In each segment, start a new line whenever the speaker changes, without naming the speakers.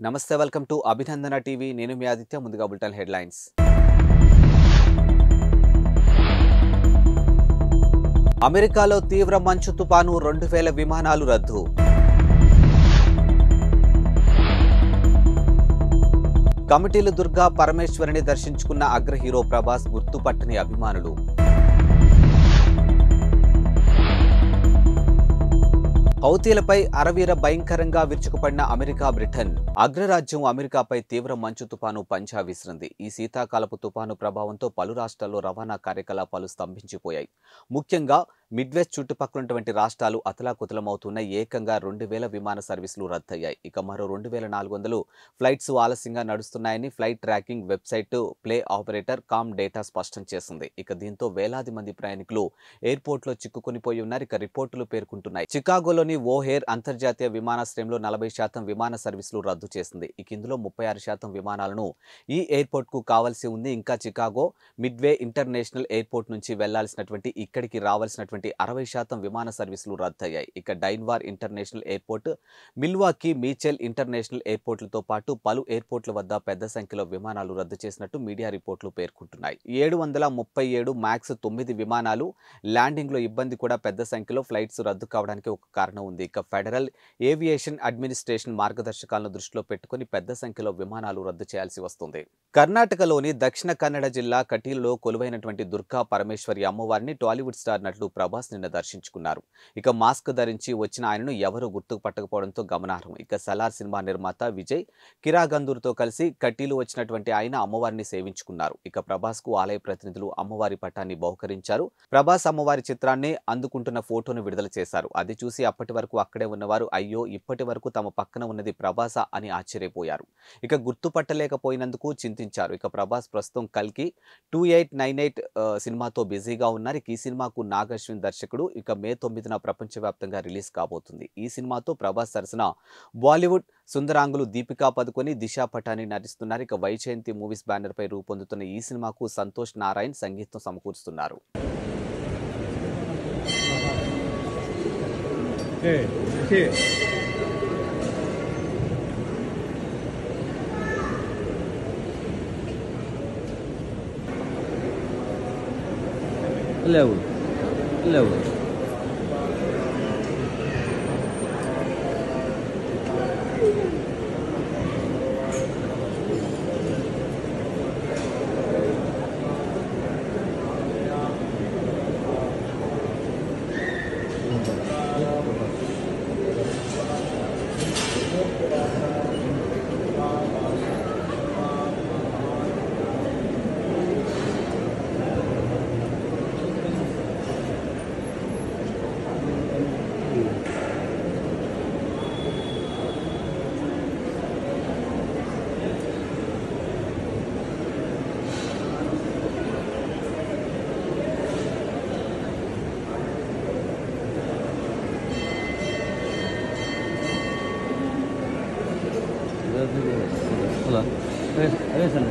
నమస్తే welcome to Abhinandana TV నేను మీ ఆదిత్య ముందుగా బులెటిన్ హెడ్లైన్స్ అమెరికాలో తీవ్ర మంచు తుపాను 2000 విమానాలు రద్దు కమిటీలు దుర్గా పరమేశ్వరిని దర్శించుకున్న అగ్ర హీరో ప్రభాస్ గుర్తుపట్టని అభిమానులు హౌతీలపై అరవీర భయంకరంగా విరుచుకుపడిన అమెరికా బ్రిటన్ అగ్రరాజ్యం అమెరికాపై తీవ్ర మంచు తుపాను పంజా విసిరింది. ఈ శీతాకాలపు తుపాను ప్రభావంతో పలు రాష్ట్రాల్లో రవాణా కార్యకలాపాలు స్తంభించిపోయాయి. ముఖ్యంగా మిడ్వెస్ట్ చుట్టుపక్కల రాష్ట్రాలు అతలాకుతలమవుతున్న ఏకంగా 2000 విమాన సర్వీసులు రద్దయ్యాయి. ఇక మరో 2400 ఫ్లైట్స్ ఆలస్యంగా నడుస్తున్నాయని flight tracking website play operator com data స్పష్టం చేసింది. ఇక దీంతో వేలాది మంది ప్రయాణికులు ఎయిర్పోర్ట్లో చిక్కుకునిపోయి ఉన్నారు. ఇక రిపోర్టులు పేర్కొంటున్నాయి. చికాగోలోని ఓహేర్ అంతర్జాతీయ విమానాశ్రయంలో 40% విమాన సర్వీసులు రద్దు చేసింది. ఇక ఇందులో 36% విమానాలను ఈ ఎయిర్పోర్ట్ కు కావాల్సి ఉంది. ఇంకా చికాగో మిడ్వే ఇంటర్నేషనల్ ఎయిర్పోర్ట్ నుంచి వెళ్లాల్సినటువంటి ఇక్కడికి రావాల్సినటువంటి 60% విమాన సర్వీసులు రద్దయ్యాయి. ఇక డైన్వార్ ఇంటర్నేషనల్ ఎయిర్పోర్ట్, మిల్వాకీ మీచెల్ ఇంటర్నేషనల్ ఎయిర్పోర్ట్లతో పాటు పలు ఎయిర్పోర్ట్ల వద్ద పెద్ద సంఖ్యలో విమానాలు రద్దు చేసినట్టు మీడియా రిపోర్టులు పేర్కొంటున్నాయి. 737 మ్యాక్స్ 9 విమానాలు ల్యాండింగ్ లో ఇబ్బంది కూడా పెద్ద సంఖ్యలో ఫ్లైట్స్ రద్దు కావడానికి ఒక కారణం ఉంది. ఇక ఫెడరల్ ఏవియేషన్ అడ్మినిస్ట్రేషన్ మార్గదర్శకాలను దృష్టిలో పెట్టుకుని పెద్ద సంఖ్యలో విమానాలు రద్దు చేయాల్సి వస్తుంది. కర్ణాటకలోని దక్షిణ కన్నడ జిల్లా కటీలులో కొలువైనటువంటి దుర్గా పరమేశ్వరి అమ్మవారిని టాలీవుడ్ స్టార్ నటుడు ప్రభాస్ నిన్న దర్శించుకున్నారు. ఇక మాస్క్ ధరించి వచ్చిన ఆయనను ఎవరూ గుర్తుపట్టకపోవడంతో గమనార్హం. ఇక సలార్ సినిమా నిర్మాత విజయ్ కిరాగందూర్తో కలిసి కటీలు వచ్చినటువంటి ఆయన అమ్మవారిని సేవించుకున్నారు. ఇక ప్రభాస్ కు ఆలయ ప్రతినిధులు అమ్మవారి పటాన్ని బహుకరించారు. ప్రభాస్ అమ్మవారి చిత్రాన్ని అందుకుంటున్న ఫోటోను విడుదల చేశారు. అది చూసి అప్పటి వరకు అక్కడే ఉన్నవారు అయ్యో ఇప్పటి వరకు తమ పక్కన ఉన్నది ప్రభాసా అని ఆశ్చర్యపోయారు. ఇక గుర్తుపట్టలేకపోయినందుకు చింతించారు. ఇక ప్రభాస్ ప్రస్తుతం కల్కి 2898 సినిమాతో బిజీగా ఉన్నారు. ఈ సినిమాకు నాగ్ అశ్విన్ దర్శకుడు. ఇక మే 9న ప్రపంచవ్యాప్తంగా రిలీజ్ కాబోతుంది. ఈ సినిమాతో ప్రభాస్ సరసన బాలీవుడ్ సుందరాంగులు దీపికా పదుకొని, దిశా పటాని నటిస్తున్నారు. ఇక వైజయంతి మూవీస్ బ్యానర్ పై రూపొందుతున్న ఈ సినిమాకు సంతోష్ నారాయణ్ సంగీతం సమకూరుస్తున్నారు.
Level. Hola. Regresale.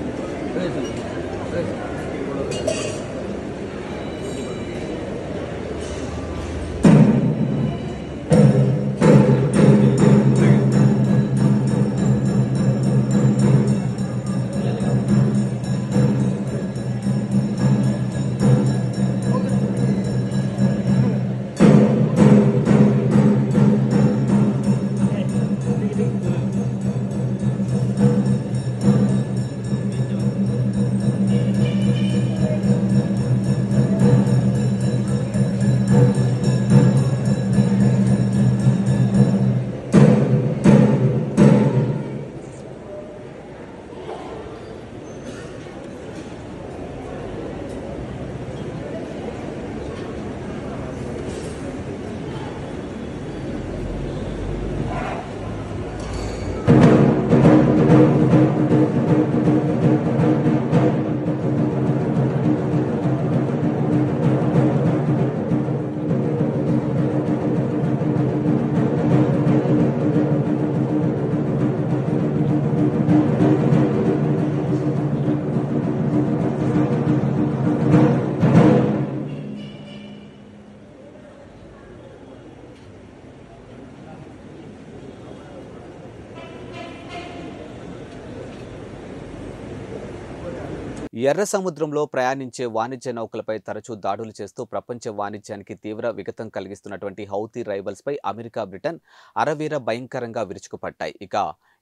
ఎర్ర సముద్రంలో ప్రయాణించే వాణిజ్య నౌకలపై తరచూ దాడులు చేస్తూ ప్రపంచ వాణిజ్యానికి తీవ్ర విఘాతం కలిగిస్తున్నటువంటి హౌతీ రైబల్స్పై అమెరికా, బ్రిటన్ అరవీర భయంకరంగా విరుచుకుపడ్డాయి. ఇక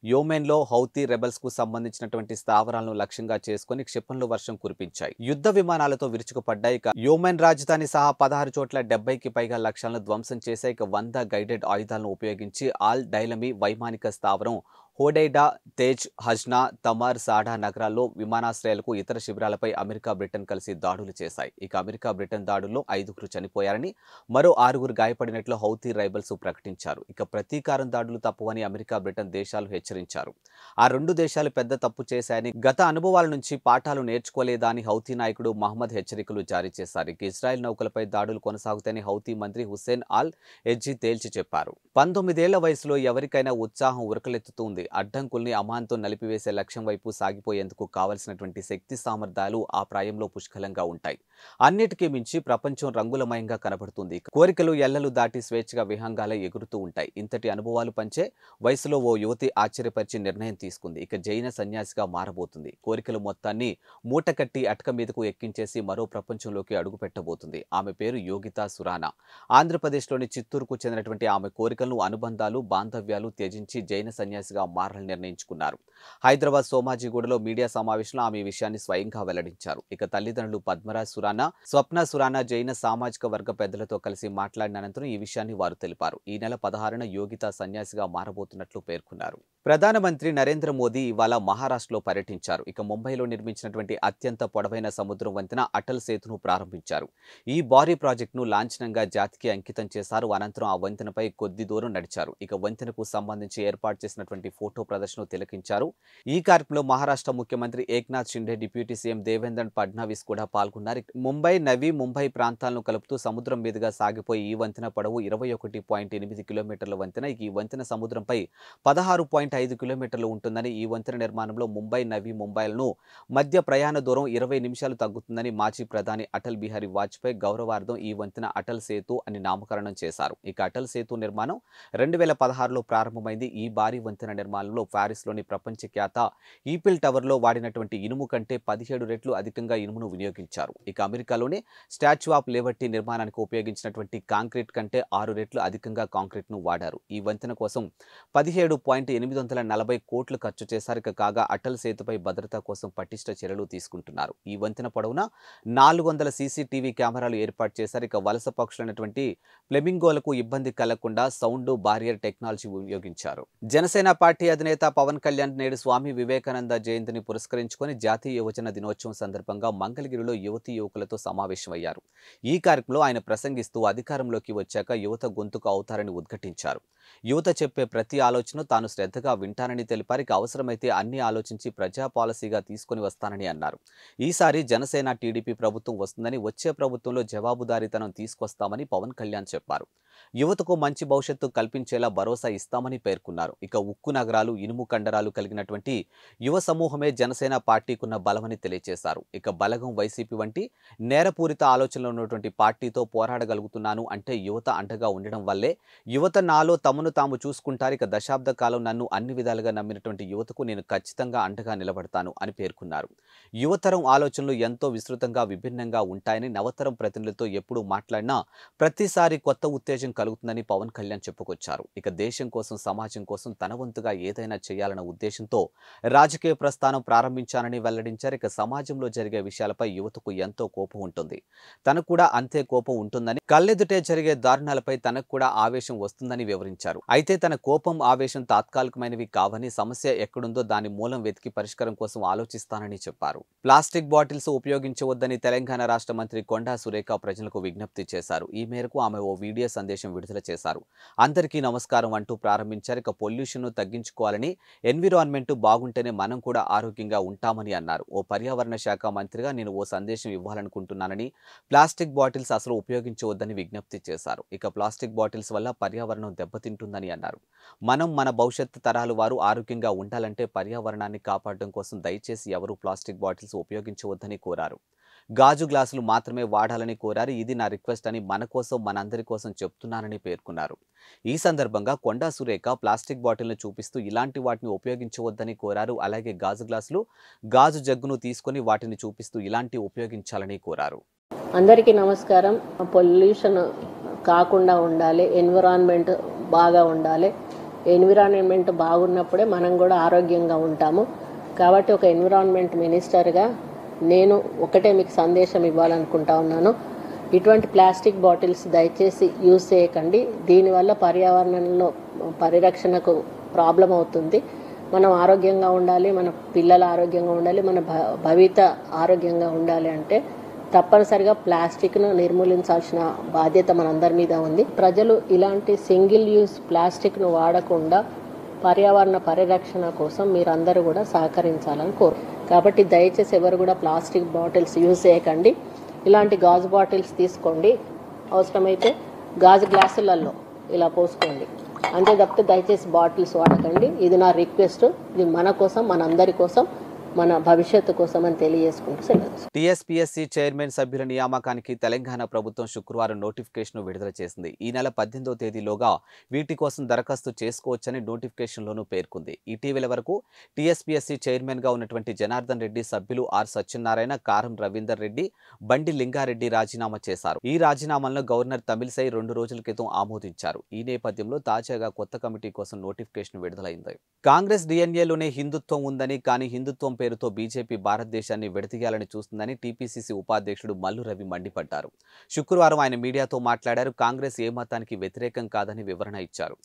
యోమెన్లో హౌతీ రెబల్స్కు సంబంధించినటువంటి స్థావరాలను లక్ష్యంగా చేసుకుని క్షిపణుల వర్షం కురిపించాయి. యుద్ధ విమానాలతో విరుచుకుపడ్డాయి. ఇక యోమెన్ రాజధాని సహా 16 చోట్ల 70కి పైగా లక్ష్యాలను ధ్వంసం చేశాయి. ఇక 100 గైడెడ్ ఆయుధాలను ఉపయోగించి ఆల్ డైలమీ వైమానిక స్థావరం, హోడైడా, తేజ్, హజ్నా, తమార్, సాడా నగరాల్లో విమానాశ్రయాలకు ఇతర శిబిరాలపై అమెరికా, బ్రిటన్ కలిసి దాడులు చేశాయి. ఇక అమెరికా, బ్రిటన్ దాడుల్లో 5గురు చనిపోయారని, మరో 6గురు గాయపడినట్లు హౌతీ రైబల్స్ ప్రకటించారు. ఇక ప్రతీకారం దాడులు తప్పవని అమెరికా, బ్రిటన్ దేశాలు హెచ్చరించారు. ఆ రెండు దేశాలు పెద్ద తప్పు చేశాయని, గత అనుభవాల నుంచి పాఠాలు నేర్చుకోలేదా అని హౌతీ నాయకుడు మహమ్మద్ హెచ్చరికలు జారీ చేశారు. ఇక ఇజ్రాయెల్ నౌకలపై దాడులు కొనసాగుతాయని హౌతీ మంత్రి హుస్సేన్ అల్ ఎజ్జీ తేల్చి చెప్పారు. 19 ఏళ్ల వయసులో ఎవరికైనా ఉత్సాహం ఉరకలెత్తుతుంది. అడ్డంకుల్ని అమాంతం నలిపివేసే లక్ష్యం వైపు సాగిపోయేందుకు కావలసినటువంటి శక్తి సామర్థ్యాలు ఆ ప్రాయంలో పుష్కలంగా ఉంటాయి. అన్నిటికీ మించి ప్రపంచం రంగులమయంగా కనబడుతుంది. కోరికలు ఎల్లలు దాటి స్వేచ్ఛగా విహంగాలై ఎగురుతూ ఉంటాయి. ఇంతటి అనుభవాలు పంచే వయసులో ఓ యువతి ఆశ్చర్యపరిచి నిర్ణయం తీసుకుంది. ఇక జైన సన్యాసిగా మారబోతుంది. కోరికలు మొత్తాన్ని మూటకట్టి అటక మీదకు ఎక్కించేసి మరో ప్రపంచంలోకి అడుగు పెట్టబోతుంది. ఆమె పేరు యోగితా సురానా. ఆంధ్రప్రదేశ్లోని చిత్తూరుకు చెందినటువంటి ఆమె కోరికలను, అనుబంధాలు, బాంధవ్యాలు త్యజించి జైన సన్యాసిగా మారాలని నిర్ణయించుకున్నారు. హైదరాబాద్ సోమాజిగూడలో మీడియా సమావేశంలో ఆమె ఈ విషయాన్ని స్వయంగా వెల్లడించారు. ఇక తల్లిదండ్రులు పద్మరాజ్ సురానా, స్వప్న సురానా జైన సామాజిక వర్గ పెద్దలతో కలిసి మాట్లాడిన అనంతరం ఈ విషయాన్ని వారు తెలిపారు. ఈ నెల 16న యోగిత సన్యాసిగా మారబోతున్నట్లు పేర్కొన్నారు. ప్రధానమంత్రి నరేంద్ర మోదీ ఇవాళ మహారాష్ట్రలో పర్యటించారు. ఇక ముంబైలో నిర్మించినటువంటి అత్యంత పొడవైన సముద్రం వంతెన అటల్ సేతును ప్రారంభించారు. ఈ భారీ ప్రాజెక్టును లాంఛనంగా జాతికి అంకితం చేశారు. అనంతరం ఆ వంతెనపై కొద్ది దూరం నడిచారు. ఇక వంతెనకు సంబంధించి ఏర్పాటు చేసినటువంటి ఫోటో ప్రదర్శన తిలకించారు. ఈ కార్యక్రమంలో మహారాష్ట్ర ముఖ్యమంత్రి ఏక్నాథ్ షిండే, డిప్యూటీ సీఎం దేవేంద్ర ఫడ్నవీస్ కూడా పాల్గొన్నారు. ముంబై, నవీ ముంబై ప్రాంతాలను కలుపుతూ సముద్రం మీదుగా సాగిపోయి ఈ వంతెన పొడవు 21.8 కిలోమీటర్ల వంతెన. ఈ వంతెన సముద్రంపై 16.5 కిలోమీటర్లు ఉంటుందని, ఈ వంతెన నిర్మాణంలో ముంబై, నవీ ముంబైలను మధ్య ప్రయాణ దూరం 20 నిమిషాలు తగ్గుతుందని మాజీ ప్రధాని అటల్ బిహారీ వాజ్పేయి గౌరవార్థం ఈ వంతెన అటల్ సేతు అని నామకరణం చేశారు. ఇక అటల్ సేతు నిర్మాణం 2016లో ప్రారంభమైంది. ఈ భారీ వంతెన నిర్మాణంలో ప్యారిస్లోని ప్రపంచ ఖ్యాత ఈఫిల్ టవర్లో వాడినటువంటి ఇనుము కంటే 17 రెట్లు అధికంగా ఇనుమును వినియోగించారు. ఇక అమెరికాలోని స్టాచ్యూ ఆఫ్ లిబర్టీ నిర్మాణానికి ఉపయోగించినటువంటి కాంక్రీట్ కంటే 6 రెట్లు అధికంగా కాంక్రీట్ను వాడారు. ఈ వంతెన కోసం 17.840 కోట్లు ఖర్చు చేశారు. కాగా అటల్ సేతుపై భద్రత కోసం పటిష్ట చర్యలు తీసుకుంటున్నారు. ఈ వంతెన పొడవున 400 సీసీటీవీ కెమెరాలు ఏర్పాటు చేశారు. ఇక వలస పక్షులైనటువంటి ఫ్లెమింగోలకు ఇబ్బంది కలగకుండా సౌండ్ బారియర్ టెక్నాలజీ ఉపయోగించారు. జనసేన పార్టీ అధినేత పవన్ కళ్యాణ్ నేడు స్వామి వివేకానంద జయంతిని పురస్కరించుకొని జాతీయ యువజన దినోత్సవం సందర్భంగా మంగళగిరిలో యువతీ యువకులతో సమావేశమయ్యారు. ఈ కార్యక్రమంలో ఆయన ప్రసంగిస్తూ అధికారంలోకి వచ్చాక యువత గొంతుకు అవుతారని ఉద్ఘాటించారు. యువత చెప్పే ప్రతి ఆలోచన తాను శ్రద్ధగా వింటానని తెలిపారు. ఇక అవసరమైతే అన్ని ఆలోచించి ప్రజా పాలసీగా తీసుకొని వస్తానని అన్నారు. ఈసారి జనసేన టీడీపీ ప్రభుత్వం వస్తుందని, వచ్చే ప్రభుత్వంలో జవాబుదారీతనం తీసుకొస్తామని పవన్ కళ్యాణ్ చెప్పారు. యువతకు మంచి భవిష్యత్తు కల్పించేలా భరోసా ఇస్తామని పేర్కొన్నారు. ఇక ఉక్కు నగరాలు, ఇనుము కండరాలు కలిగినటువంటి యువ సమూహమే జనసేన పార్టీకున్న బలమని తెలియజేశారు. ఇక బలగం వైసీపీ వంటి నేరపూరిత ఆలోచనలు ఉన్నటువంటి పార్టీతో పోరాడగలుగుతున్నాను అంటే యువత అండగా ఉండడం వల్లే. యువత నాలో తమను తాము చూసుకుంటారు. ఇక దశాబ్ద కాలం నన్ను అన్ని విధాలుగా నమ్మినటువంటి యువతకు నేను ఖచ్చితంగా అండగా నిలబడతాను అని పేర్కొన్నారు. యువతరం ఆలోచనలు ఎంతో విస్తృతంగా, విభిన్నంగా ఉంటాయని, నవతరం ప్రతినిధులతో ఎప్పుడు మాట్లాడినా ప్రతిసారి కొత్త ఉత్తేజం కలుగుతుందని పవన్ కళ్యాణ్ చెప్పుకొచ్చారు. ఇక దేశం కోసం, సమాజం కోసం తన వంతుగా ఏదైనా చేయాలన్న ఉద్దేశంతో రాజకీయ ప్రస్థానం ప్రారంభించానని వెల్లడించారు. ఇక సమాజంలో జరిగే విషయాలపై యువతకు ఎంతో కోపం ఉంటుంది. తనకు కూడా అంతే కోపం ఉంటుందని, కళ్ళెదుటే జరిగే దారుణాలపై తనకు కూడా ఆవేశం వస్తుందని వివరించారు. అయితే తన కోపం, ఆవేశం తాత్కాలికమైనవి కావని, సమస్య ఎక్కడుందో దాని మూలం వెతికి పరిష్కారం కోసం ఆలోచిస్తానని చెప్పారు. ప్లాస్టిక్ బాటిల్స్ ఉపయోగించవద్దని తెలంగాణ రాష్ట్ర మంత్రి కొండా సురేఖ ప్రజలకు విజ్ఞప్తి చేశారు. ఈ మేరకు ఆమె ఓ వీడియో సందేశం విడుదల చేశారు. అందరికీ నమస్కారం అంటూ ప్రారంభించారు. ఇక పొల్యూషన్ తగ్గించుకోవాలని, ఎన్విరాన్మెంట్ బాగుంటేనే మనం కూడా ఆరోగ్యంగా ఉంటామని అన్నారు. ఓ పర్యావరణ శాఖ మంత్రిగా నేను ఓ సందేశం ఇవ్వాలనుకుంటున్నానని, ప్లాస్టిక్ బాటిల్స్ అసలు ఉపయోగించవద్దని విజ్ఞప్తి చేశారు. ఇక ప్లాస్టిక్ బాటిల్స్ వల్ల పర్యావరణం దెబ్బతింటుందని అన్నారు. మనం, మన భవిష్యత్తు తరాలు వారు ఆరోగ్యంగా ఉండాలంటే పర్యావరణాన్ని కాపాడడం కోసం దయచేసి ఎవరూ ప్లాస్టిక్ బాటిల్స్ ఉపయోగించవద్దని కోరారు. గాజు గ్లాసులు మాత్రమే వాడాలని కోరారు. ఇది నా రిక్వెస్ట్ అని మన కోసం మనందరి కోసం చెప్తున్నానని పేర్కొన్నారు. ఈ సందర్భంగా కొండా సురేఖ ప్లాస్టిక్ బాటిల్ను చూపిస్తూ ఇలాంటి వాటిని ఉపయోగించవద్దని కోరారు. అలాగే గాజు గ్లాసులు, గాజు జగ్గును తీసుకొని వాటిని చూపిస్తూ ఇలాంటి ఉపయోగించాలని కోరారు.
అందరికీ నమస్కారం. పొల్యూషన్ కాకుండా ఉండాలి, ఎన్విరాన్మెంట్ బాగా ఉండాలి. ఎన్విరాన్మెంట్ బాగున్నప్పుడే మనం కూడా ఆరోగ్యంగా ఉంటాము. కాబట్టి ఒక ఎన్విరాన్మెంట్ మినిస్టర్గా నేను ఒకటే మీకు సందేశం ఇవ్వాలనుకుంటా ఉన్నాను. ఇటువంటి ప్లాస్టిక్ బాటిల్స్ దయచేసి యూజ్ చేయకండి. దీనివల్ల పర్యావరణంలో పరిరక్షణకు ప్రాబ్లం అవుతుంది. మనం ఆరోగ్యంగా ఉండాలి, మన పిల్లల ఆరోగ్యంగా ఉండాలి, మన భవిత ఆరోగ్యంగా ఉండాలి అంటే తప్పనిసరిగా ప్లాస్టిక్ను నిర్మూలించాల్సిన బాధ్యత మనందరి మీద ఉంది. ప్రజలు ఇలాంటి సింగిల్ యూజ్ ప్లాస్టిక్ను వాడకుండా పర్యావరణ పరిరక్షణ కోసం మీరందరూ కూడా సహకరించాలని కోరు. కాబట్టి దయచేసి ఎవరు కూడా ప్లాస్టిక్ బాటిల్స్ యూజ్ చేయకండి. ఇలాంటి గాజు బాటిల్స్ తీసుకోండి. అవసరమైతే గాజు గ్లాసులలో ఇలా పోసుకోండి. అంతే తప్పితే దయచేసి బాటిల్స్ వాడకండి. ఇది నా రిక్వెస్ట్. ఇది మన కోసం, మనందరి కోసం, మన భవిష్యత్తు కోసం అని తెలియజేసుకుంటూ సెలవు.
టీఎస్పీఎస్సీ చైర్మన్ సభ్యుల నియామకానికి తెలంగాణ ప్రభుత్వం శుక్రవారం నోటిఫికేషన్ విడుదల చేసింది. ఈ నెల 18వ తేదీలోగా వీటి కోసం దరఖాస్తు చేసుకోవచ్చని నోటిఫికేషన్లోనూ పేర్కొంది. ఇటీవల వరకు టీఎస్పీఎస్సీ చైర్మన్గా ఉన్నటువంటి జనార్దన్ రెడ్డి సభ్యులు ఆర్ సత్యనారాయణ, కారం రవీందర్ రెడ్డి, బండి లింగారెడ్డి రాజీనామా చేశారు. ఈ రాజీనామాలను గవర్నర్ తమిళిసై 2 రోజుల క్రితం ఆమోదించారు. ఈ నేపథ్యంలో తాజాగా కొత్త కమిటీ కోసం నోటిఫికేషన్ విడుదలైంది. కాంగ్రెస్ డిఎన్ఏలోనే హిందుత్వం ఉందని, కానీ హిందుత్వం పేరుతో బీజేపీ భారతదేశాన్ని విడదీయాలని చూస్తుందని టీపీసీసీ ఉపాధ్యక్షుడు మల్లు రవి మండిపడ్డారు. శుక్రవారం ఆయన మీడియాతో మాట్లాడారు. కాంగ్రెస్ ఏ మతానికి వ్యతిరేకం కాదని వివరణ ఇచ్చారు.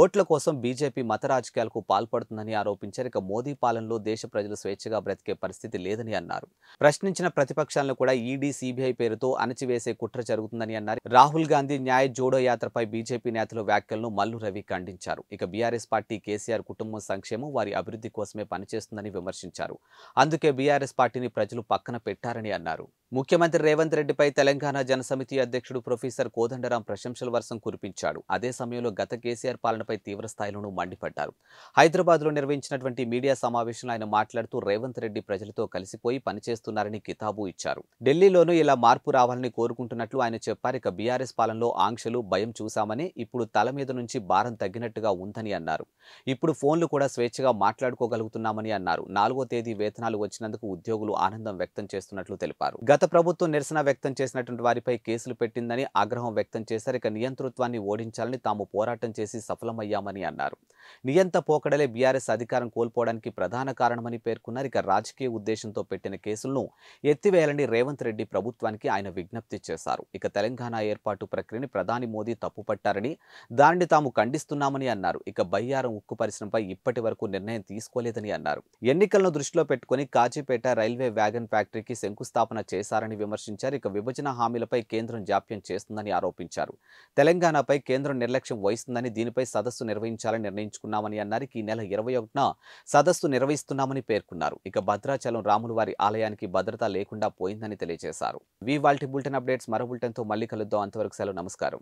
ఓట్ల కోసం బీజేపీ మత రాజకీయాలకు పాల్పడుతుందని ఆరోపించారు. ఇక మోదీ పాలనలో దేశ ప్రజలు స్వేచ్ఛగా బ్రతికే పరిస్థితి లేదని అన్నారు. ప్రశ్నించిన ప్రతిపక్షాలను కూడా ఈడీ, సీబీఐ పేరుతో అణచివేసే కుట్ర జరుగుతుందని అన్నారు. రాహుల్ గాంధీ న్యాయ జోడో యాత్రపై బీజేపీ నేతల వ్యాఖ్యలను మల్లు రవి ఖండించారు. ఇక బీఆర్ఎస్ పార్టీ కేసీఆర్ కుటుంబం సంక్షేమం, వారి అభివృద్ధి కోసమే పనిచేస్తుందని విమర్శించారు. అందుకే బీఆర్ఎస్ పార్టీని ప్రజలు పక్కన పెట్టారని అన్నారు. ముఖ్యమంత్రి రేవంత్ రెడ్డిపై తెలంగాణ జనసమితి అధ్యక్షుడు ప్రొఫెసర్ కోదండరాం ప్రశంసల వర్షం కురిపించాడు. అదే సమయంలో గత కేసీఆర్ పాలనపై తీవ్ర స్థాయిలోనూ మండిపడ్డారు. హైదరాబాద్లో నిర్వహించినటువంటి మీడియా సమావేశంలో ఆయన మాట్లాడుతూ రేవంత్ రెడ్డి ప్రజలతో కలిసిపోయి పనిచేస్తున్నారని కితాబు ఇచ్చారు. ఢిల్లీలోనూ ఇలా మార్పు రావాలని కోరుకుంటున్నట్లు ఆయన చెప్పారు. ఇక బీఆర్ఎస్ పాలనలో ఆంక్షలు, భయం చూశామని, ఇప్పుడు తల మీద నుంచి భారం తగ్గినట్టుగా ఉందని అన్నారు. ఇప్పుడు ఫోన్లు కూడా స్వేచ్ఛగా మాట్లాడుకోగలుగుతున్నామని అన్నారు. 4వ తేదీ వేతనాలు వచ్చినందుకు ఉద్యోగులు ఆనందం వ్యక్తం చేస్తున్నట్లు తెలిపారు. గత ప్రభుత్వం నిరసన వ్యక్తం చేసినటువంటి వారిపై కేసులు పెట్టిందని ఆగ్రహం వ్యక్తం చేశారు. ఇక నియంతృత్వాన్ని ఓడించాలని తాము పోరాటం చేసి సఫలమయ్యామని అన్నారు. నియంత పోకడలే బీఆర్ఎస్ అధికారం కోల్పోవడానికి ప్రధాన కారణమని పేర్కొన్నారు. ఇక రాజకీయ ఉద్దేశంతో పెట్టిన కేసులను ఎత్తివేయాలని రేవంత్ రెడ్డి ప్రభుత్వానికి ఆయన విజ్ఞప్తి చేశారు. ఇక తెలంగాణ ఏర్పాటు ప్రక్రియని ప్రధాని మోదీ తప్పుపట్టారని, దానిని తాము ఖండిస్తున్నామని అన్నారు. ఇక బయ్యారం ఉక్కు పరిశ్రమపై ఇప్పటి వరకు నిర్ణయం తీసుకోలేదని అన్నారు. ఎన్నికలను దృష్టిలో పెట్టుకుని కాజీపేట రైల్వే వ్యాగన్ ఫ్యాక్టరీకి శంకుస్థాపన చేశారని విమర్శించారు. ఇక విభజన హామీలపై కేంద్రం జాప్యం చేస్తుందని ఆరోపించారు. తెలంగాణపై కేంద్రం నిర్లక్ష్యం వహిస్తుందని, దీనిపై సదస్సు నిర్వహించాలని నిర్ణయించుకున్నామని అన్నారు. ఈ నెల 21న సదస్సు నిర్వహిస్తున్నామని పేర్కొన్నారు. ఇక భద్రాచలం రాములవారి ఆలయానికి భద్రత లేకుండా పోయిందని తెలియజేశారు. ఇవాల్టి బులెటిన్ అప్డేట్స్. మరో బులెటిన్తో మళ్ళీ కలుద్దాం. అంతవరకు సెలవు. నమస్కారం.